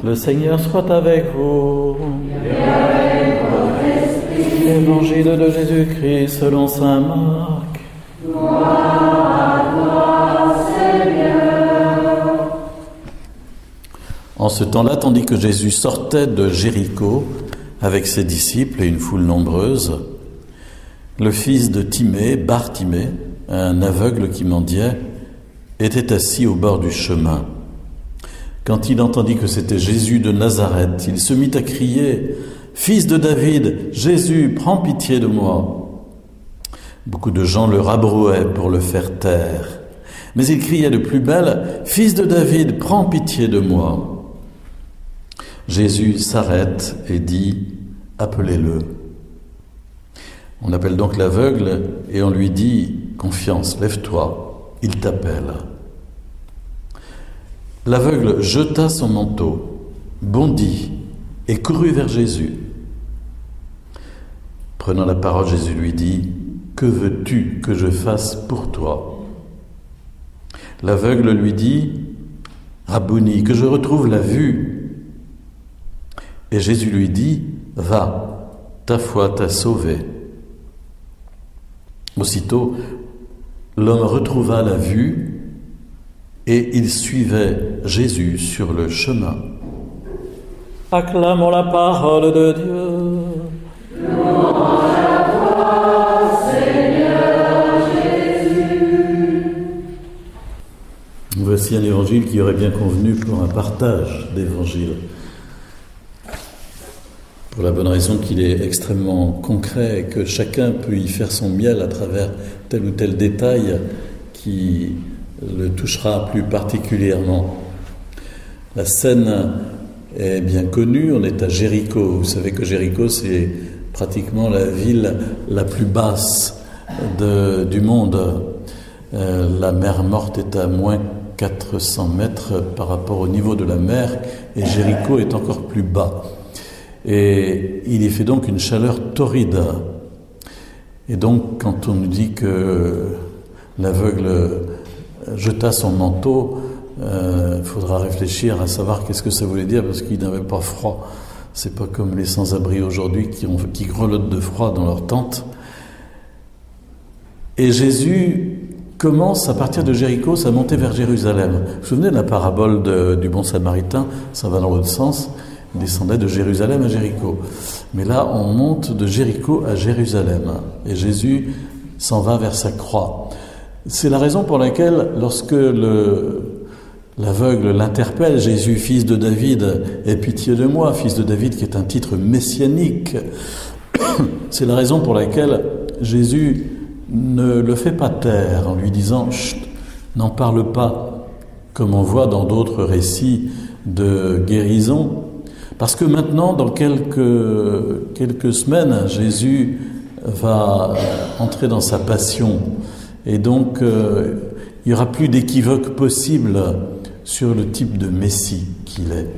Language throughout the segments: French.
Le Seigneur soit avec vous. Et avec votre esprit. Évangile de Jésus-Christ selon saint Marc. Gloire à toi, Seigneur. En ce temps-là, tandis que Jésus sortait de Jéricho avec ses disciples et une foule nombreuse, le fils de Timée, Bartimée, un aveugle qui mendiait, était assis au bord du chemin. Quand il entendit que c'était Jésus de Nazareth, il se mit à crier « Fils de David, Jésus, prends pitié de moi !» Beaucoup de gens le rabrouaient pour le faire taire. Mais il criait de plus belle « Fils de David, prends pitié de moi !» Jésus s'arrête et dit « Appelez-le !» On appelle donc l'aveugle et on lui dit « Confiance, lève-toi, il t'appelle !» L'aveugle jeta son manteau, bondit et courut vers Jésus. Prenant la parole, Jésus lui dit « Que veux-tu que je fasse pour toi ?» L'aveugle lui dit « Rabouni, que je retrouve la vue. » Et Jésus lui dit « Va, ta foi t'a sauvé. » Aussitôt, l'homme retrouva la vue et il suivait Jésus sur le chemin. Acclamons la parole de Dieu. Louange à toi, Seigneur Jésus. Voici un évangile qui aurait bien convenu pour un partage d'évangile. Pour la bonne raison qu'il est extrêmement concret et que chacun peut y faire son miel à travers tel ou tel détail qui le touchera plus particulièrement. La scène est bien connue, on est à Jéricho. Vous savez que Jéricho, c'est pratiquement la ville la plus basse du monde. La mer Morte est à moins 400 mètres par rapport au niveau de la mer et Jéricho est encore plus bas. Et il y fait donc une chaleur torride. Et donc, quand on nous dit que l'aveugle jeta son manteau, il faudra réfléchir à savoir qu'est-ce que ça voulait dire, parce qu'il n'avait pas froid. C'est pas comme les sans-abri aujourd'hui qui grelottent de froid dans leur tente. Et Jésus commence à partir de Jéricho, à monter vers Jérusalem. Vous vous souvenez de la parabole du bon samaritain? Ça va dans l'autre sens. Il descendait de Jérusalem à Jéricho. Mais là, on monte de Jéricho à Jérusalem. Et Jésus s'en va vers sa croix. C'est la raison pour laquelle, lorsque l'aveugle l'interpelle, Jésus, fils de David, aie pitié de moi, fils de David, qui est un titre messianique, c'est la raison pour laquelle Jésus ne le fait pas taire en lui disant « Chut, n'en parle pas », comme on voit dans d'autres récits de guérison. Parce que maintenant, dans quelques semaines, Jésus va entrer dans sa passion. Et donc, il n'y aura plus d'équivoque possible sur le type de Messie qu'il est.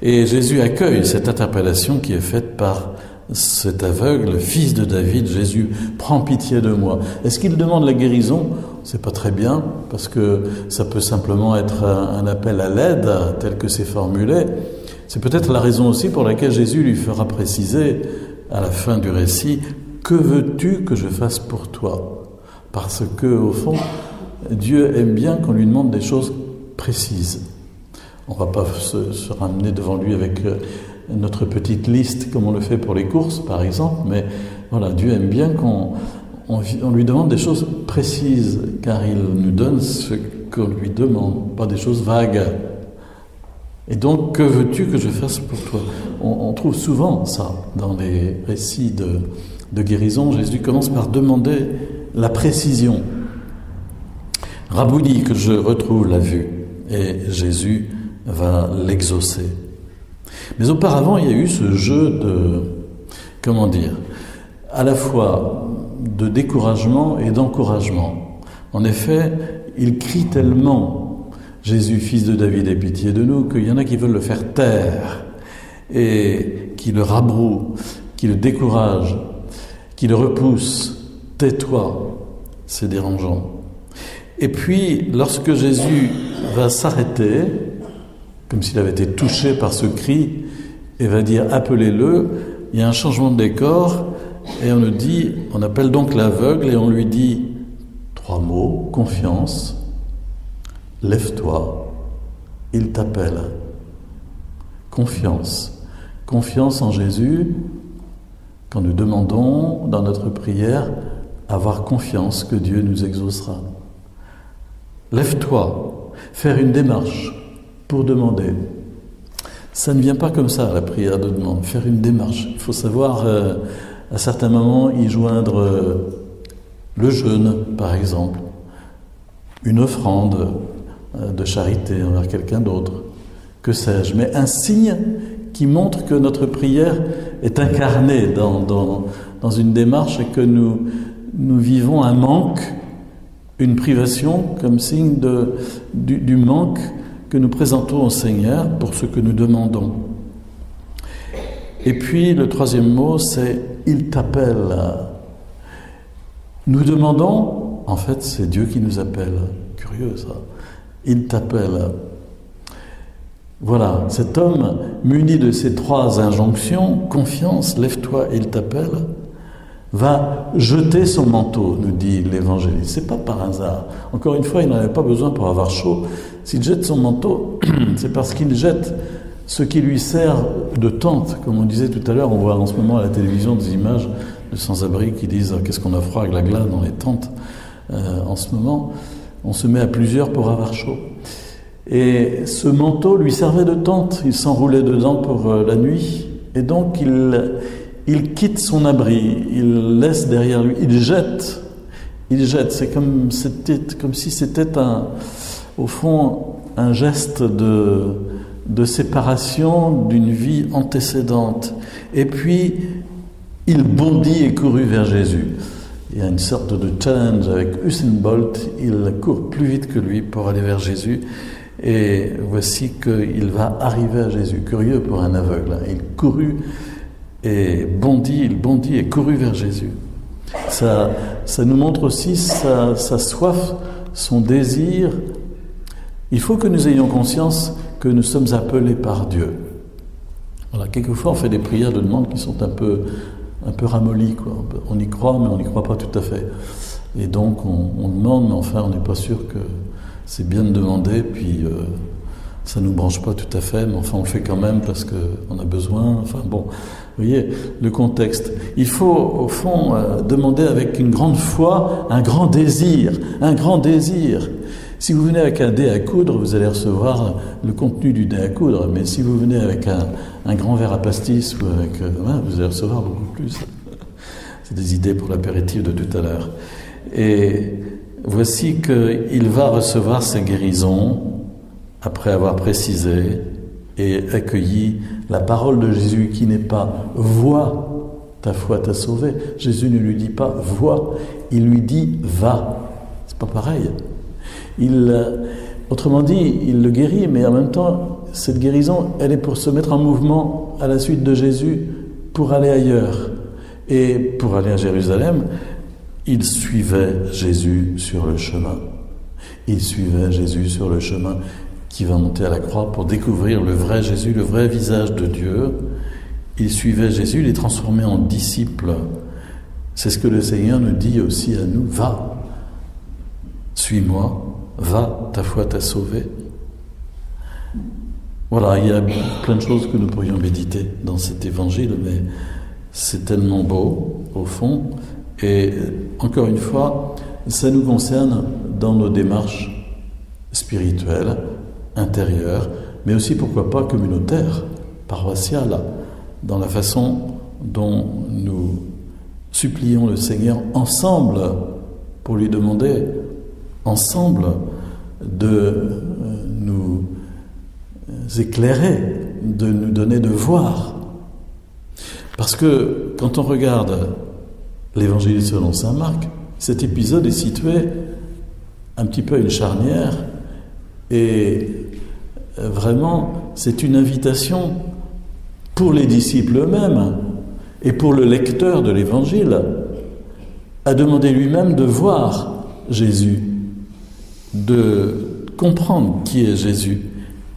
Et Jésus accueille cette interpellation qui est faite par cet aveugle, fils de David, Jésus, prends pitié de moi. Est-ce qu'il demande la guérison? C'est pas très bien, parce que ça peut simplement être un appel à l'aide, tel que c'est formulé. C'est peut-être la raison aussi pour laquelle Jésus lui fera préciser, à la fin du récit, « Que veux-tu que je fasse pour toi ?» Parce que, au fond, Dieu aime bien qu'on lui demande des choses précises. On ne va pas se ramener devant lui avec notre petite liste, comme on le fait pour les courses, par exemple, mais voilà, Dieu aime bien qu'on lui demande des choses précises, car il nous donne ce qu'on lui demande, pas des choses vagues. Et donc, que veux-tu que je fasse pour toi? On trouve souvent ça dans les récits de guérison. Jésus commence par demander la précision. Rabouni, que je retrouve la vue. Et Jésus va l'exaucer. Mais auparavant, il y a eu ce jeu à la fois de découragement et d'encouragement. En effet, il crie tellement « Jésus, fils de David, aie pitié de nous » qu'il y en a qui veulent le faire taire et qui le rabrouent, qui le découragent, qui le repoussent. « Tais-toi », c'est dérangeant. Et puis, lorsque Jésus va s'arrêter, comme s'il avait été touché par ce cri, et va dire « appelez-le ». Il y a un changement de décor, et on appelle donc l'aveugle, et on lui dit 3 mots, confiance, lève-toi, il t'appelle. Confiance. Confiance en Jésus, quand nous demandons dans notre prière, avoir confiance que Dieu nous exaucera. Lève-toi, faire une démarche pour demander. Ça ne vient pas comme ça, la prière de demande, faire une démarche. Il faut savoir, à certains moments, y joindre le jeûne, par exemple, une offrande de charité envers quelqu'un d'autre, que sais-je, mais un signe qui montre que notre prière est incarnée dans une démarche et que nous vivons un manque, une privation, comme signe du manque que nous présentons au Seigneur pour ce que nous demandons. Et puis le 3e mot, c'est « il t'appelle ». Nous demandons, en fait c'est Dieu qui nous appelle. Curieux ça. Il t'appelle. Voilà, cet homme muni de ces 3 injonctions, confiance, lève-toi, il t'appelle, va jeter son manteau, nous dit l'évangéliste. C'est pas par hasard. Encore une fois, il n'en avait pas besoin pour avoir chaud. S'il jette son manteau, c'est parce qu'il jette ce qui lui sert de tente. Comme on disait tout à l'heure, on voit en ce moment à la télévision des images de sans-abri qui disent « qu'est-ce qu'on a froid avec la glace dans les tentes ?» En ce moment, on se met à plusieurs pour avoir chaud. Et ce manteau lui servait de tente. Il s'enroulait dedans pour la nuit. Et donc, il quitte son abri, il laisse derrière lui, il jette. C'est comme si c'était au fond un geste de séparation d'une vie antécédente. Et puis, il bondit et courut vers Jésus. Il y a une sorte de challenge avec Usain Bolt, il court plus vite que lui pour aller vers Jésus. Et voici qu'il va arriver à Jésus. Curieux pour un aveugle. Il courut et il bondit et courut vers Jésus. Ça nous montre aussi sa soif, son désir. Il faut que nous ayons conscience que nous sommes appelés par Dieu. Voilà, quelquefois on fait des prières de demande qui sont un peu ramollies, quoi. On y croit, mais on n'y croit pas tout à fait. Et donc on demande, mais enfin on n'est pas sûr que c'est bien de demander, puis ça ne nous branche pas tout à fait, mais enfin on le fait quand même parce qu'on a besoin. Enfin bon, vous voyez le contexte. Il faut au fond demander avec une grande foi, un grand désir. Si vous venez avec un dé à coudre, vous allez recevoir le contenu du dé à coudre, mais si vous venez avec un grand verre à pastis, ou avec, vous allez recevoir beaucoup plus. C'est des idées pour l'apéritif de tout à l'heure. Et voici qu'il va recevoir ses guérisons après avoir précisé et accueilli la parole de Jésus qui n'est pas « vois, ta foi t'a sauvé ». Jésus ne lui dit pas « vois », il lui dit « va ». C'est pas pareil. Autrement dit, il le guérit, mais en même temps, cette guérison, elle est pour se mettre en mouvement à la suite de Jésus pour aller ailleurs. Et pour aller à Jérusalem, il suivait Jésus sur le chemin. Il suivait Jésus sur le chemin qui va monter à la croix pour découvrir le vrai Jésus, le vrai visage de Dieu. Il suivait Jésus, il est transformé en disciple. C'est ce que le Seigneur nous dit aussi à nous. Va, suis-moi, va, ta foi t'a sauvé. Voilà, il y a plein de choses que nous pourrions méditer dans cet évangile, mais c'est tellement beau, au fond. Et encore une fois, ça nous concerne dans nos démarches spirituelles, intérieures, mais aussi, pourquoi pas, communautaires, paroissiales, dans la façon dont nous supplions le Seigneur ensemble pour lui demander, ensemble, de nous éclairer, de nous donner de voir. Parce que quand on regarde l'Évangile selon saint Marc, cet épisode est situé un petit peu à une charnière et vraiment c'est une invitation pour les disciples eux-mêmes et pour le lecteur de l'Évangile à demander lui-même de voir Jésus, de comprendre qui est Jésus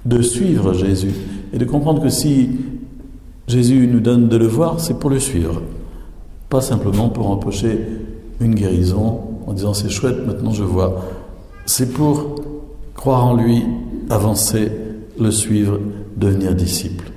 de suivre Jésus et de comprendre que si Jésus nous donne de le voir, c'est pour le suivre. Pas simplement pour empocher une guérison en disant c'est chouette, maintenant je vois. C'est pour croire en lui, avancer, le suivre, devenir disciple.